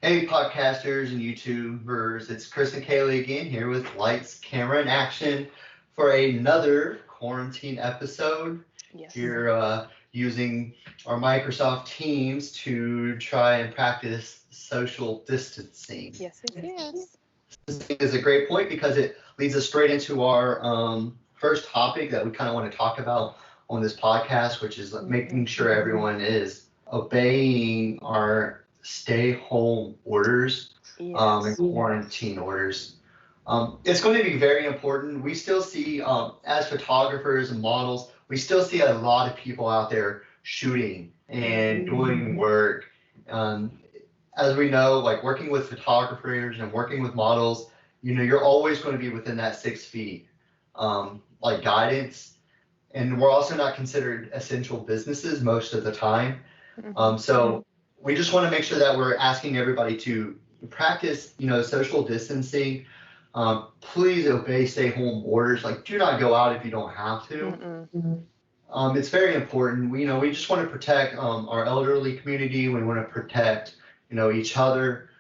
Hey, podcasters and YouTubers, it's Chris and Kaylee again here with Lights, Camera, and Action for another quarantine episode. Yes. Here, using our Microsoft Teams to try and practice social distancing. Yes. This is a great point because it leads us straight into our first topic that we kind of want to talk about on this podcast, which is making sure everyone is obeying our stay-home orders and quarantine orders. It's going to be very important. We still see, as photographers and models, we still see a lot of people out there shooting and doing work. Um, as we know, like working with photographers and working with models, you're always going to be within that 6 feet, like guidance. And we're also not considered essential businesses most of the time. So we just want to make sure that we're asking everybody to practice, social distancing. Please obey stay-home orders. Like, do not go out if you don't have to. It's very important. We just want to protect our elderly community. We want to protect, each other.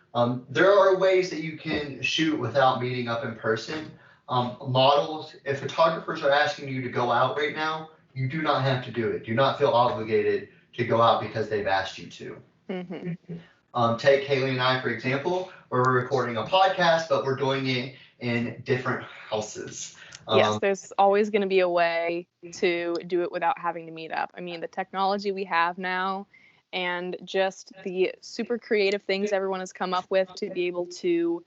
There are ways that you can shoot without meeting up in person. Models, if photographers are asking you to go out right now, you do not have to do it. Do not feel obligated to go out because they've asked you to. Take Kaylee and I, for example, where we're recording a podcast, but we're doing it in different houses. Yes, there's always going to be a way to do it without having to meet up. I mean, the technology we have now and just the super creative things everyone has come up with to be able to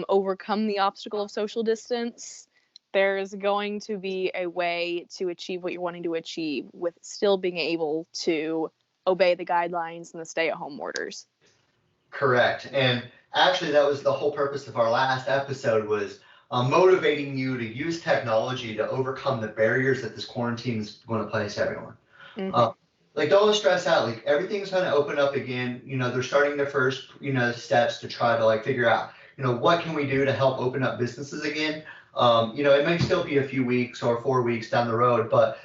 overcome the obstacle of social distance, there's going to be a way to achieve what you're wanting to achieve with still being able to obey the guidelines and the stay-at-home orders. Correct. And actually, that was the whole purpose of our last episode was motivating you to use technology to overcome the barriers that this quarantine is going to place everyone. Like, don't stress out. Like, everything's going to open up again. They're starting their first, steps to try to figure out, what can we do to help open up businesses again. It may still be a few weeks or 4 weeks down the road, but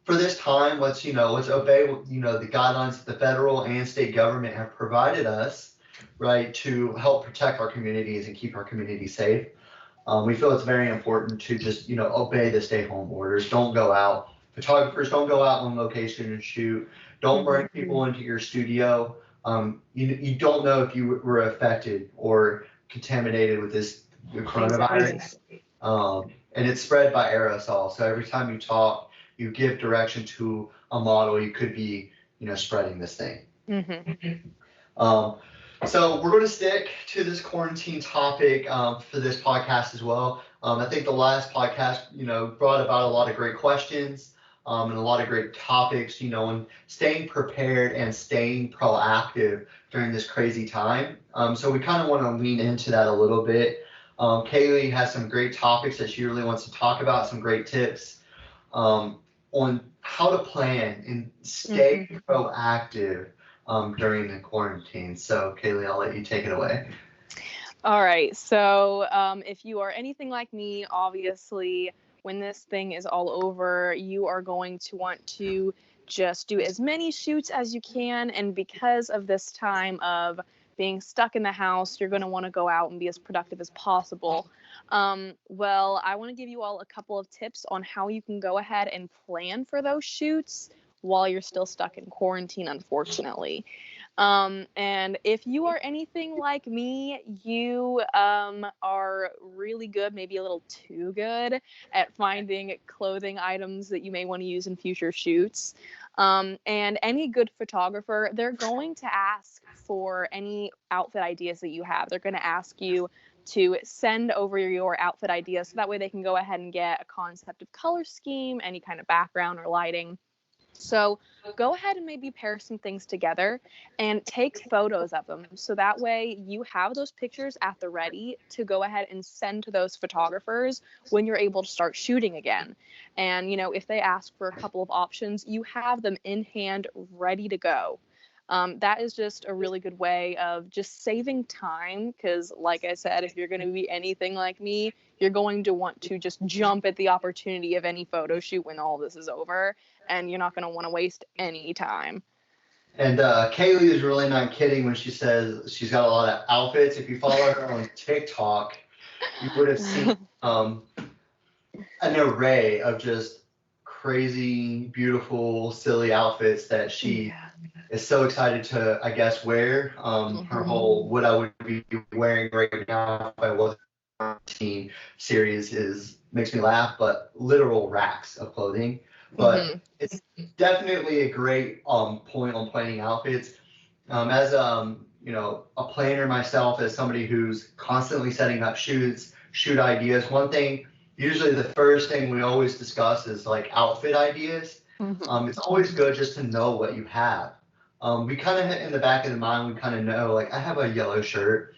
for this time, let's obey, the guidelines that the federal and state government have provided us, right, to help protect our communities and keep our communities safe. We feel it's very important to just, obey the stay-home orders. Don't go out. Photographers, don't go out on location and shoot. Don't bring people into your studio. You don't know if you were affected or contaminated with the coronavirus. And it's spread by aerosol. So every time you talk, you give direction to a model, you could be, spreading this thing. So we're going to stick to this quarantine topic for this podcast as well. I think the last podcast, brought about a lot of great questions and a lot of great topics, and staying prepared and staying proactive during this crazy time. So we kind of want to lean into that a little bit. Kaylee has some great topics that she really wants to talk about, some great tips on how to plan and stay proactive during the quarantine. So, Kaylee, I'll let you take it away. All right. So if you are anything like me, obviously, when this thing is all over, you are going to want to just do as many shoots as you can. And because of this time of being stuck in the house, you're going to want to go out and be as productive as possible. Well, I want to give you all a couple of tips on how you can go ahead and plan for those shoots while you're still stuck in quarantine, unfortunately. And if you are anything like me, you are really good, maybe a little too good at finding clothing items that you may want to use in future shoots. And any good photographer, they're going to ask for any outfit ideas that you have. They're going to ask you to send over your outfit ideas so that way they can go ahead and get a concept of color scheme, any kind of background or lighting. So go ahead and maybe pair some things together and take photos of them. So that way you have those pictures at the ready to go ahead and send to those photographers when you're able to start shooting again. And, if they ask for a couple of options, you have them in hand ready to go. That is just a really good way of just saving time because, like I said, if you're going to be anything like me, you're going to want to just jump at the opportunity of any photo shoot when all this is over, and you're not going to want to waste any time. And Kaylee is really not kidding when she says she's got a lot of outfits. If you follow her on TikTok, you would have seen an array of just crazy, beautiful, silly outfits that she is so excited to, I guess, wear. Her whole what I would be wearing right now if I wasn't quarantine series is makes me laugh, but literal racks of clothing. But it's definitely a great point on planning outfits. As a planner myself, as somebody who's constantly setting up shoots, shoot ideas, one thing, usually the first thing we always discuss is like outfit ideas. It's always good just to know what you have. We kind of in the back of the mind, we kind of know like I have a yellow shirt,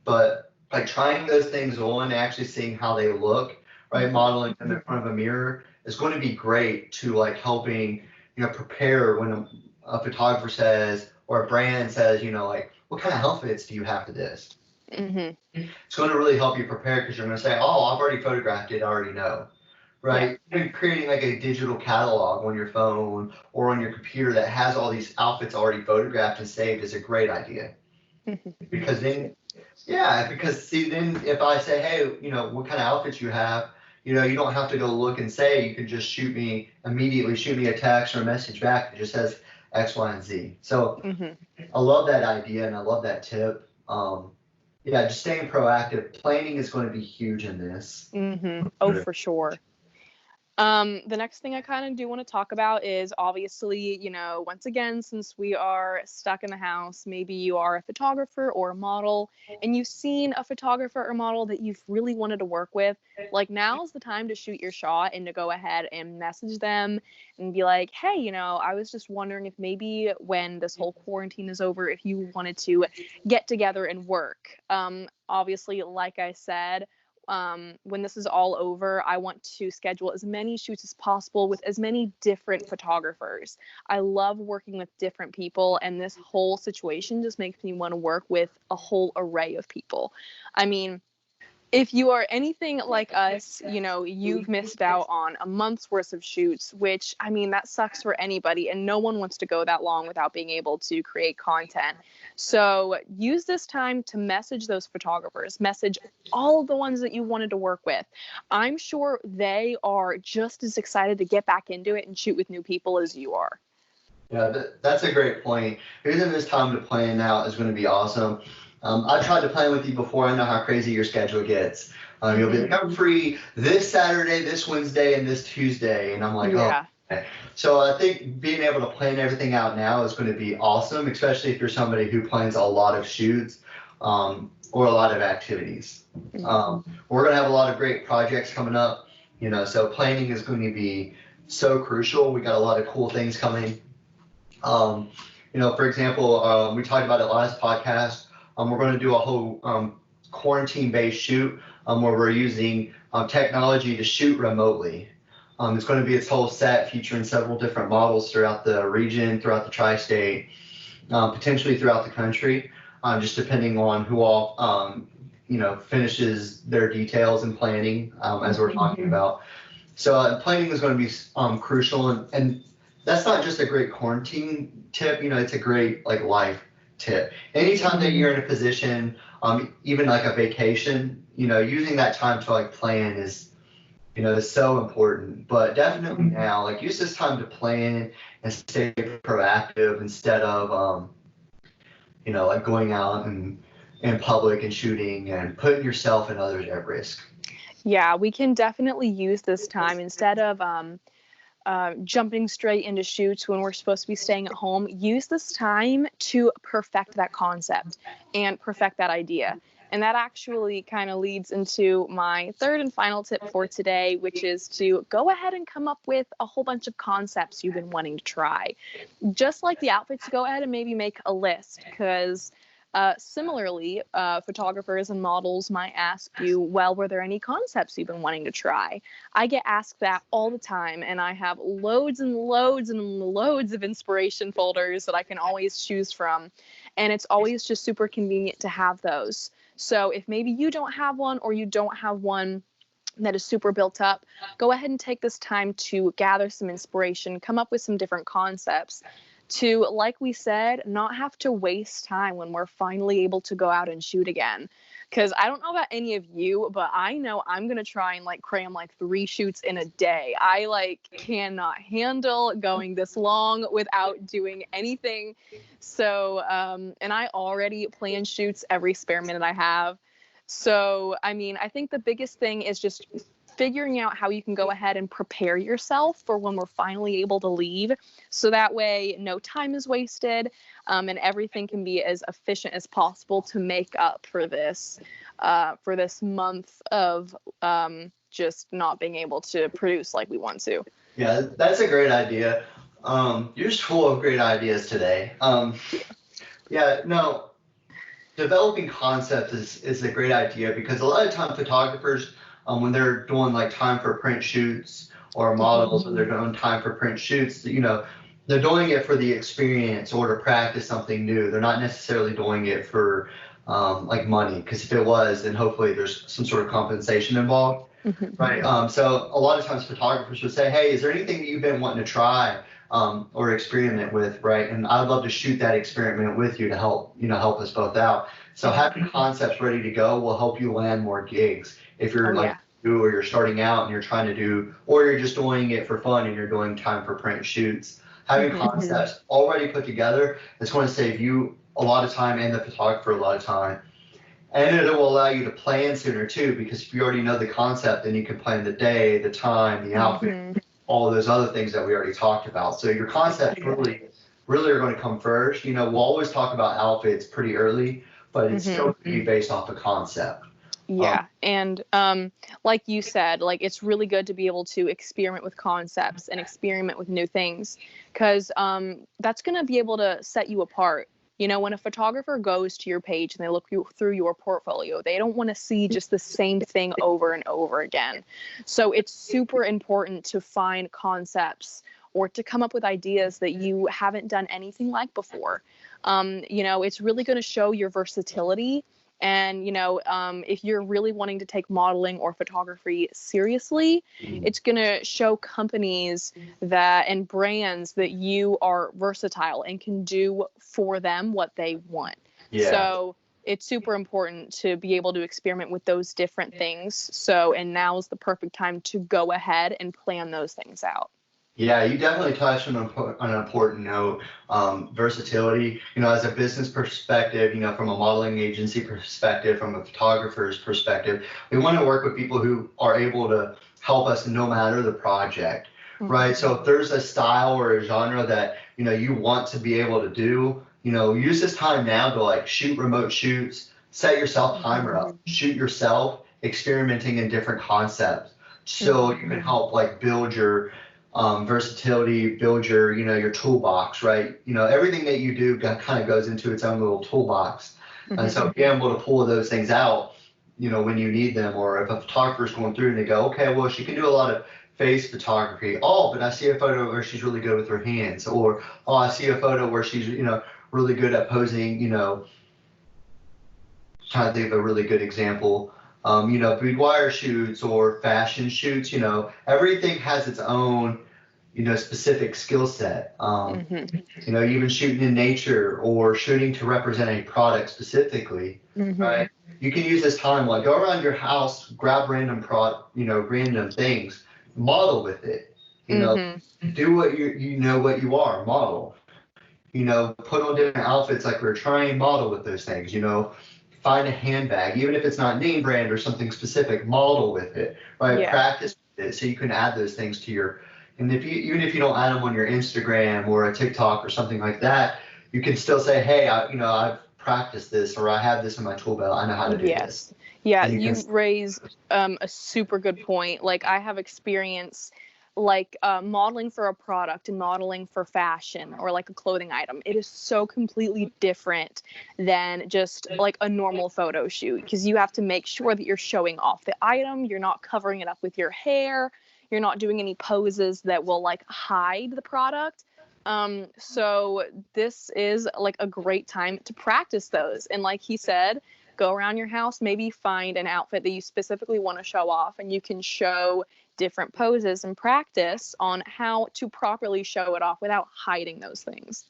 but like trying those things on and actually seeing how they look, right, modeling them in front of a mirror is going to be great to like helping, prepare when a photographer says or a brand says, like, what kind of outfits do you have for this? It's going to really help you prepare because you're going to say, oh, I've already photographed it, I already know, right? You're creating like a digital catalog on your phone or on your computer that has all these outfits already photographed and saved is a great idea. Because then, yeah, because see, then if I say, hey, what kind of outfits you have, you don't have to go look and say, you can just immediately shoot me a text or a message back that just says X, Y, and Z. So I love that idea and I love that tip. Yeah, just staying proactive. Planning is going to be huge in this. Oh, for sure. The next thing I kind of do want to talk about is obviously, once again, since we are stuck in the house, maybe you are a photographer or a model and you've seen a photographer or model that you've really wanted to work with. Like now's the time to shoot your shot and to go ahead and message them and be like, hey, I was just wondering if maybe when this whole quarantine is over, if you wanted to get together and work. Obviously, like I said, when this is all over, I want to schedule as many shoots as possible with as many different photographers. I love working with different people, and this whole situation just makes me want to work with a whole array of people. I mean, if you are anything like us, you've missed out on a month's worth of shoots, which, I mean, that sucks for anybody, and no one wants to go that long without being able to create content. So use this time to message those photographers, message all of the ones that you wanted to work with. I'm sure they are just as excited to get back into it and shoot with new people as you are. Yeah, that's a great point. Using this time to plan out is going to be awesome. I've tried to plan with you before. I know how crazy your schedule gets. You'll be like, I'm free this Saturday, this Wednesday, and this Tuesday. And I'm like, oh. Okay. So I think being able to plan everything out now is going to be awesome, especially if you're somebody who plans a lot of shoots or a lot of activities. We're going to have a lot of great projects coming up, so planning is going to be so crucial. We got a lot of cool things coming. For example, we talked about it last podcast. We're going to do a whole quarantine-based shoot where we're using technology to shoot remotely. It's going to be its whole set featuring several different models throughout the region, throughout the tri-state, potentially throughout the country, just depending on who all, finishes their details and planning as we're talking about. So planning is going to be crucial, and that's not just a great quarantine tip, it's a great like life tip. Anytime that you're in a position, even like a vacation, using that time to like plan is so important. But definitely now, like use this time to plan and stay proactive instead of like going out and in public and shooting and putting yourself and others at risk. Yeah, we can definitely use this time instead of jumping straight into shoots when we're supposed to be staying at home. Use this time to perfect that concept and perfect that idea. And that actually kind of leads into my third and final tip for today, which is to go ahead and come up with a whole bunch of concepts you've been wanting to try. Just like the outfits, go ahead and maybe make a list, because similarly, photographers and models might ask you, well, were there any concepts you've been wanting to try? I get asked that all the time, and I have loads and loads and loads of inspiration folders that I can always choose from, and it's always just super convenient to have those. So if maybe you don't have one, or you don't have one that is super built up, go ahead and take this time to gather some inspiration, come up with some different concepts. to, like we said, not have to waste time when we're finally able to go out and shoot again. Because I don't know about any of you, but I know I'm going to try and like cram like 3 shoots in a day. I like cannot handle going this long without doing anything. So, and I already plan shoots every spare minute I have. So, I mean, I think the biggest thing is just figuring out how you can go ahead and prepare yourself for when we're finally able to leave. So that way no time is wasted, and everything can be as efficient as possible to make up for this month of just not being able to produce like we want to. Yeah, that's a great idea. You're just full of great ideas today. Yeah, no, developing concepts is a great idea because a lot of time photographers, when they're doing like time for print shoots or models, when they're doing time for print shoots, they're doing it for the experience or to practice something new. They're not necessarily doing it for like money, because if it was, then hopefully there's some sort of compensation involved, right? So a lot of times photographers would say, hey, is there anything that you've been wanting to try or experiment with, right? And I'd love to shoot that experiment with you to help us both out. So having concepts ready to go will help you land more gigs. If you're new, or you're starting out and you're trying to do, or you're just doing it for fun and you're doing time for print shoots, having concepts already put together, it's going to save you a lot of time and the photographer a lot of time. And it will allow you to plan sooner too, because if you already know the concept, then you can plan the day, the time, the outfit, all of those other things that we already talked about. So your concepts really are going to come first. We'll always talk about outfits pretty early, but it's still going to be based off a concept. Yeah. And like you said, like it's really good to be able to experiment with concepts and experiment with new things, because that's going to be able to set you apart. When a photographer goes to your page and they look through your portfolio, they don't want to see just the same thing over and over again. So it's super important to find concepts or to come up with ideas that you haven't done anything like before. It's really going to show your versatility. And, if you're really wanting to take modeling or photography seriously, it's going to show companies and brands that you are versatile and can do for them what they want. Yeah. So it's super important to be able to experiment with those different things. And now is the perfect time to go ahead and plan those things out. Yeah, you definitely touched on an important note, versatility. As a business perspective, from a modeling agency perspective, from a photographer's perspective, we want to work with people who are able to help us no matter the project, right? So if there's a style or a genre that, you want to be able to do, use this time now to like shoot remote shoots, set yourself timer up, shoot yourself, experimenting in different concepts. So you can help like build your versatility, build your toolbox, right? Everything that you do kind of goes into its own little toolbox. And so being able to pull those things out, when you need them, or if a photographer's going through and they go, okay, well, she can do a lot of face photography. Oh, but I see a photo where she's really good with her hands, or, oh, I see a photo where she's, really good at posing, trying to think of a really good example. Boudoir shoots or fashion shoots, everything has its own, specific skill set. Even shooting in nature or shooting to represent a product specifically, right? You can use this time, like go around your house, grab random random things, model with it, do what what you are, model, put on different outfits like we're trying, model with those things, find a handbag, even if it's not name brand or something specific, model with it, right? Yeah. Practice with it so you can add those things to even if you don't add them on your Instagram or a TikTok or something like that, you can still say, hey, I've practiced this, or I have this in my tool belt, I know how to do this. Yeah, you raise a super good point. Like I have experience like modeling for a product and modeling for fashion or like a clothing item. It is so completely different than just like a normal photo shoot, because you have to make sure that you're showing off the item, you're not covering it up with your hair, you're not doing any poses that will like hide the product. So this is like a great time to practice those. And like he said, go around your house, maybe find an outfit that you specifically want to show off, and you can show different poses and practice on how to properly show it off without hiding those things.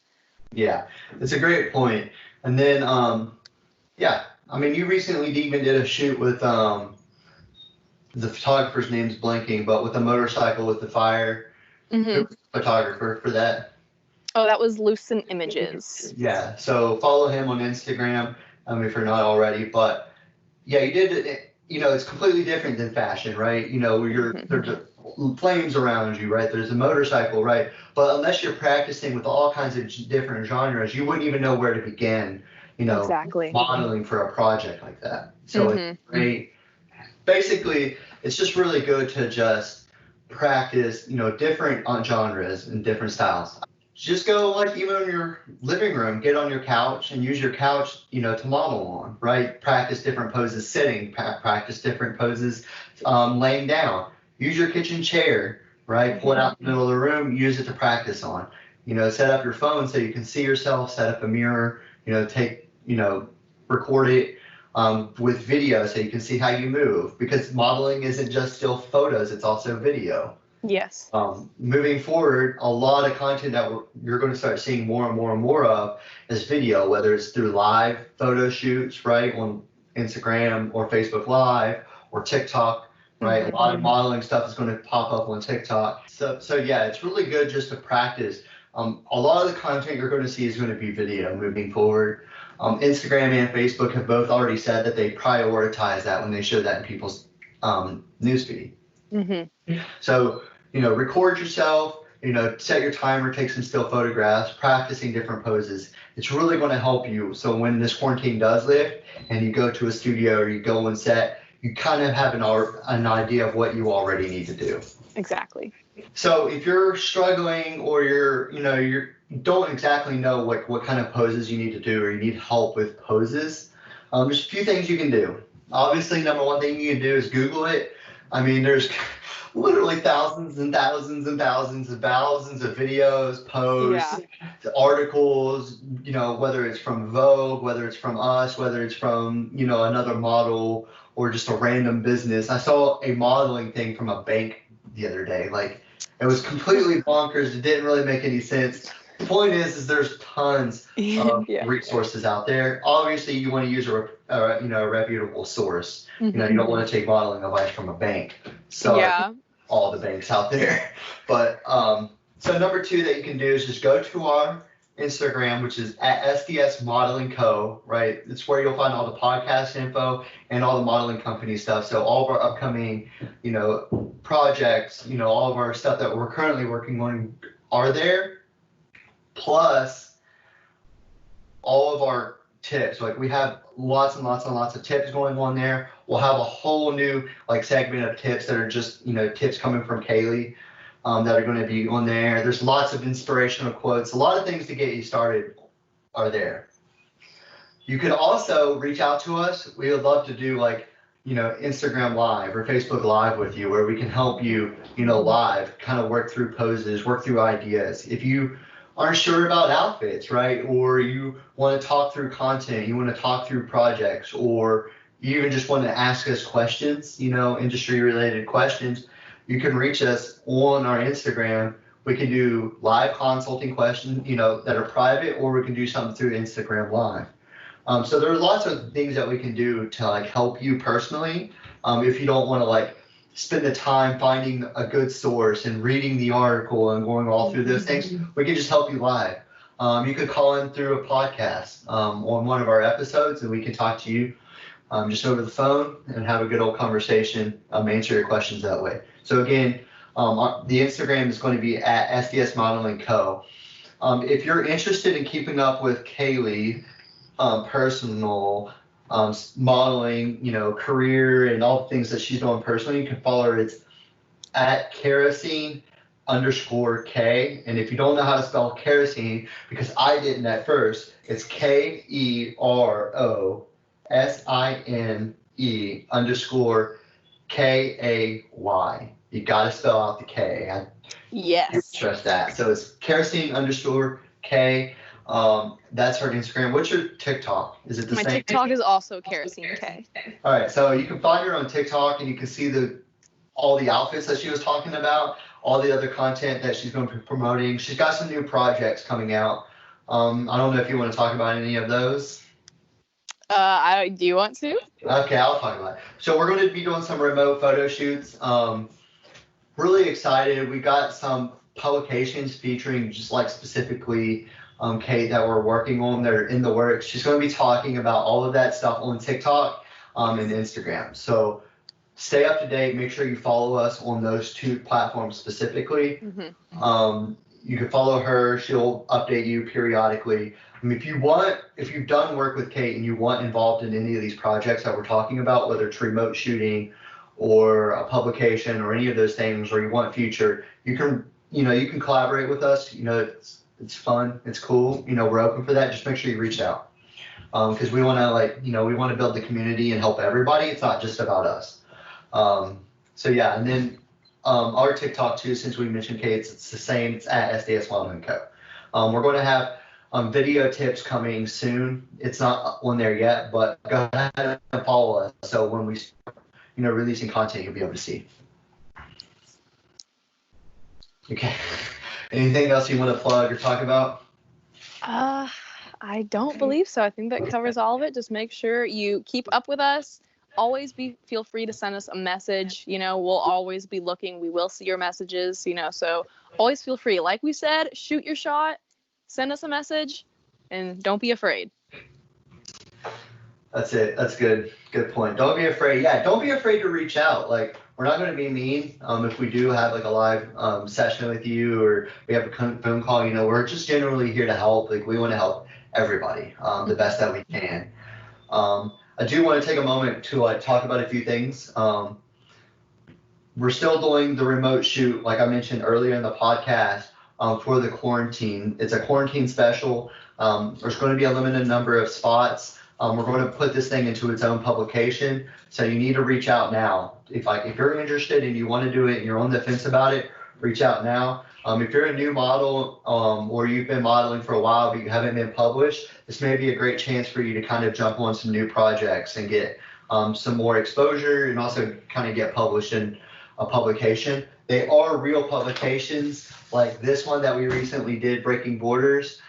Yeah, it's a great point. And then, yeah, I mean, you recently even did a shoot with the photographer's name's blanking, but with a motorcycle with the fire. Who was the photographer for that? Oh, that was Lucent Images. Yeah, so follow him on Instagram, if you're not already. But yeah, you did it. It's completely different than fashion, right? There's flames around you, right? There's a motorcycle, right? But unless you're practicing with all kinds of different genres, you wouldn't even know where to begin, Exactly. modeling for a project like that. So it's great. Basically, it's just really good to just practice, different genres and different styles. Just go like even in your living room, get on your couch and use your couch, to model on, right? Practice different poses sitting, practice different poses laying down. Use your kitchen chair, right? Pull it out in the middle of the room, use it to practice on. Set up your phone so you can see yourself, set up a mirror, record it with video so you can see how you move, because modeling isn't just still photos, it's also video. Yes. Moving forward, a lot of content that you're going to start seeing more and more and more of is video, whether it's through live photo shoots, right, on Instagram or Facebook Live or TikTok, right? A lot of modeling stuff is going to pop up on TikTok. So yeah, it's really good just to practice. A lot of the content you're going to see is going to be video moving forward. Instagram and Facebook have both already said that they prioritize that when they show that in people's newsfeed. So, record yourself, set your timer, take some still photographs, practicing different poses. It's really going to help you. So when this quarantine does lift and you go to a studio or you go on set, you kind of have an idea of what you already need to do. Exactly. So if you're struggling or you don't exactly know what kind of poses you need to do, or you need help with poses, there's a few things you can do. Obviously, number one thing you can do is Google it. I mean, there's literally thousands and thousands and thousands of videos, posts, articles, whether it's from Vogue, whether it's from us, whether it's from, another model or just a random business. I saw a modeling thing from a bank the other day. Like, it was completely bonkers. It didn't really make any sense. The point is there's tons of resources out there. Obviously, you want to use a reputable source. You don't want to take modeling advice from a bank. So all the banks out there. But so number two that you can do is just go to our Instagram, which is at SDS Modeling Co. Right? It's where you'll find all the podcast info and all the modeling company stuff. So all of our upcoming, projects, all of our stuff that we're currently working on are there. Plus all of our tips. Like, we have lots and lots and lots of tips going on there. We'll have a whole new segment of tips that are just tips coming from Kaylee that are going to be on there. There's lots of inspirational quotes. A lot of things to get you started are there. You could also reach out to us. We would love to do Instagram Live or Facebook Live with you, where we can help you live kind of work through poses, work through ideas. If you aren't sure about outfits, right? Or you want to talk through content, you want to talk through projects, or you even just want to ask us questions, industry related questions, you can reach us on our Instagram. We can do live consulting questions, that are private, or we can do something through Instagram Live. So there are lots of things that we can do to help you personally. If you don't want to spend the time finding a good source and reading the article and going all through those things, we can just help you live. You could call in through a podcast on one of our episodes, and we can talk to you just over the phone and have a good old conversation, answer your questions that way. So again, the Instagram is going to be at SDS Modeling Co. If you're interested in keeping up with Kaylee, personal modeling, career, and all the things that she's doing personally, you can follow her. It's at kerosene_K. And if you don't know how to spell kerosene, because I didn't at first, it's KEROSNE_KAY. You got to spell out the K. Yes. Stress that. So it's kerosene_K. That's her Instagram. What's your TikTok? Is it the same? My TikTok is also kerosene K. All right, so you can find her on TikTok, and you can see all the outfits that she was talking about, all the other content that she's going to be promoting. She's got some new projects coming out I don't know if you want to talk about any of those. Do you want to? Okay, I'll talk about it. So we're going to be doing some remote photo shoots. Really excited. We got some publications featuring just like specifically Kate that we're working on. They're in the works. She's going to be talking about all of that stuff on TikTok and Instagram. So stay up to date. Make sure you follow us on those two platforms specifically. You can follow her. She'll update you periodically. I mean, if you've done work with Kate and you want involved in any of these projects that we're talking about, whether it's remote shooting or a publication or any of those things, or you want future, you can collaborate with us. It's fun. It's cool. We're open for that. Just make sure you reach out. Because we want to we want to build the community and help everybody. It's not just about us. So yeah, and then our TikTok too, since we mentioned Kate's, it's the same. It's at SDS Wellman Co. We're going to have video tips coming soon. It's not on there yet, but go ahead and follow us. So when we start, releasing content, you'll be able to see. Okay. Anything else you want to plug or talk about? I don't believe so. I think that covers all of it. Just make sure you keep up with us. Always feel free to send us a message. We'll always be looking. We will see your messages, so always feel free. Like we said, shoot your shot, send us a message, and don't be afraid. That's it. That's good. Good point. Don't be afraid. Yeah, don't be afraid to reach out. Like, we're not going to be mean if we do have like a live session with you or we have a phone call. We're just generally here to help. Like, we want to help everybody the best that we can. I do want to take a moment to talk about a few things. We're still doing the remote shoot, like I mentioned earlier in the podcast, for the quarantine. It's a quarantine special. There's going to be a limited number of spots. We're going to put this thing into its own publication, so you need to reach out now. If you're interested and you want to do it and you're on the fence about it, reach out now. If you're a new model or you've been modeling for a while but you haven't been published, this may be a great chance for you to kind of jump on some new projects and get some more exposure and also kind of get published in a publication. They are real publications, like this one that we recently did, Breaking Borders,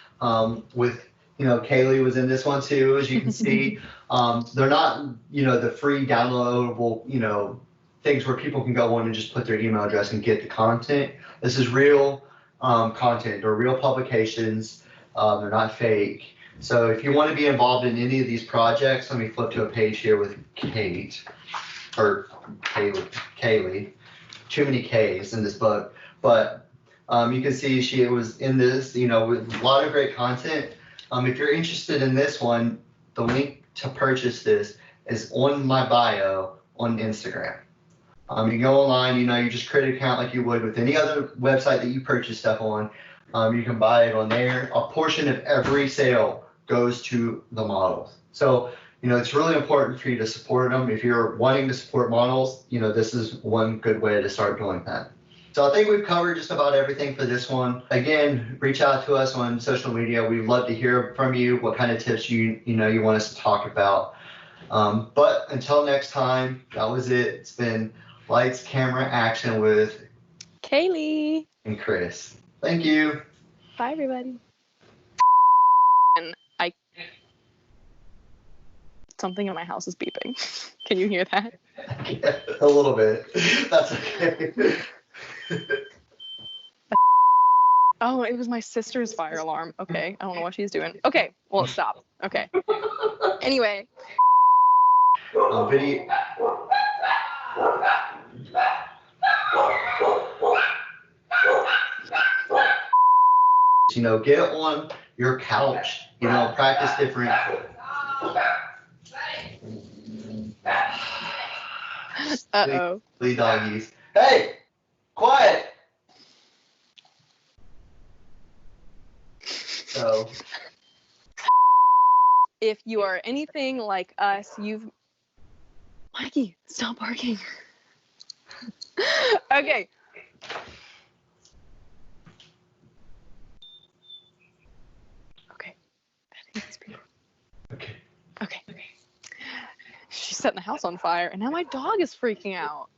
with Kaylee was in this one too, as you can see. They're not, the free downloadable, things where people can go on and just put their email address and get the content. This is real content. They're real publications. They're not fake. So if you want to be involved in any of these projects, let me flip to a page here with Kate, or Kaylee. Too many K's in this book. But you can see she was in this, with a lot of great content. If you're interested in this one, the link to purchase this is on my bio on Instagram. You go online, you just create an account like you would with any other website that you purchase stuff on. You can buy it on there. A portion of every sale goes to the models. So, it's really important for you to support them. If you're wanting to support models, this is one good way to start doing that. So I think we've covered just about everything for this one. Again, reach out to us on social media. We'd love to hear from you, what kind of tips you want us to talk about. But until next time, that was it. It's been Lights, Camera, Action with Kaylee and Chris. Thank you. Bye, everybody. And something in my house is beeping. Can you hear that? Yeah, a little bit. That's okay. Oh, it was my sister's fire alarm. Okay, I don't know what she's doing. Okay, well, stop. Okay. Anyway. Video. Get on your couch. Practice different. Uh-oh. Please, doggies. Hey, quiet. So, if you are anything like us, Mikey, stop barking. Okay. Okay. She's setting the house on fire, and now my dog is freaking out.